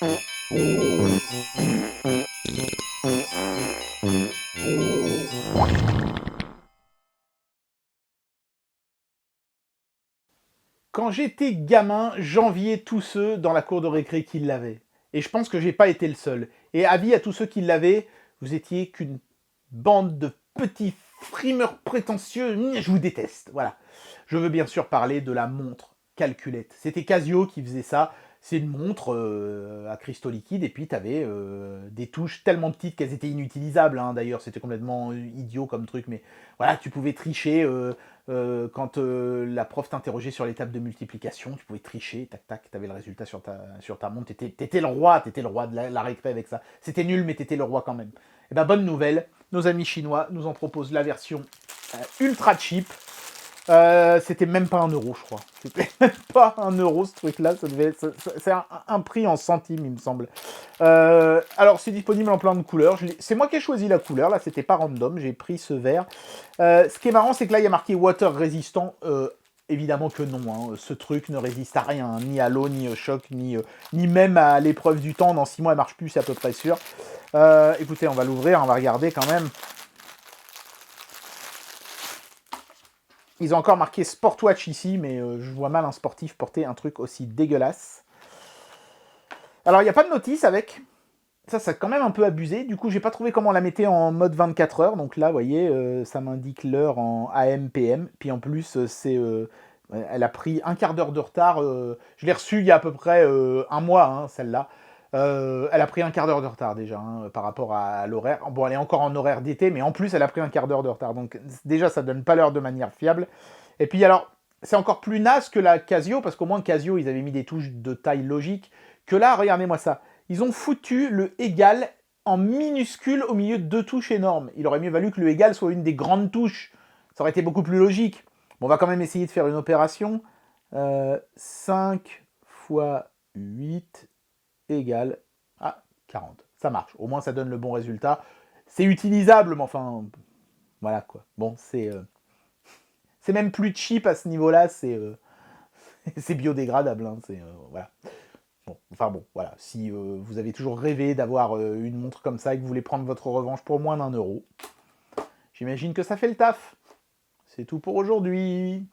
Quand j'étais gamin, j'enviais tous ceux dans la cour de récré qui l'avaient. Et je pense que j'ai pas été le seul. Et avis à tous ceux qui l'avaient, vous étiez qu'une bande de petits frimeurs prétentieux. Je vous déteste. Voilà. Je veux bien sûr parler de la montre calculette. C'était Casio qui faisait ça. C'est une montre à cristaux liquides et puis tu avais des touches tellement petites qu'elles étaient inutilisables. Hein. D'ailleurs, c'était complètement idiot comme truc, mais voilà, tu pouvais tricher quand la prof t'interrogeait sur les tables de multiplication, tu pouvais tricher, tac tac, tu avais le résultat sur ta montre. T'étais le roi de la récré avec ça. C'était nul, mais t'étais le roi quand même. Et ben bonne nouvelle, nos amis chinois nous en proposent la version ultra cheap. C'était même pas 1 euro, je crois. C'était même pas 1 euro ce truc-là. C'est un prix en centimes, il me semble. Alors, c'est disponible en plein de couleurs. C'est moi qui ai choisi la couleur. Là, c'était pas random. J'ai pris ce vert. Ce qui est marrant, c'est que là, il y a marqué water résistant. Évidemment que non. Hein. Ce truc ne résiste à rien, hein. Ni à l'eau, ni au choc, ni même à l'épreuve du temps. Dans 6 mois, elle marche plus, c'est à peu près sûr. Écoutez, on va l'ouvrir. On va regarder quand même. Ils ont encore marqué Sportwatch ici, mais je vois mal un sportif porter un truc aussi dégueulasse. Alors, il n'y a pas de notice avec. Ça, c'est quand même un peu abusé. Du coup, j'ai pas trouvé comment on la mettait en mode 24 heures. Donc là, vous voyez, ça m'indique l'heure en AM, PM. Puis en plus, elle a pris un quart d'heure de retard. Je l'ai reçue il y a à peu près un mois, hein, celle-là. Elle a pris un quart d'heure de retard déjà par rapport à l'horaire. Bon, elle est encore en horaire d'été, mais en plus, elle a pris un quart d'heure de retard. Donc déjà, ça donne pas l'heure de manière fiable. Et puis alors, c'est encore plus naze que la Casio, parce qu'au moins Casio, ils avaient mis des touches de taille logique. Que là, regardez-moi ça. Ils ont foutu le égal en minuscule au milieu de 2 touches énormes. Il aurait mieux valu que le égal soit une des grandes touches. Ça aurait été beaucoup plus logique. Bon, on va quand même essayer de faire une opération. 5 fois 8 égale à 40. Ça marche. Au moins, ça donne le bon résultat. C'est utilisable, mais enfin, voilà quoi. Bon, c'est même plus cheap à ce niveau-là. C'est biodégradable. Hein, voilà. Bon, enfin bon, voilà. Si vous avez toujours rêvé d'avoir une montre comme ça et que vous voulez prendre votre revanche pour moins d'1 euro, j'imagine que ça fait le taf. C'est tout pour aujourd'hui.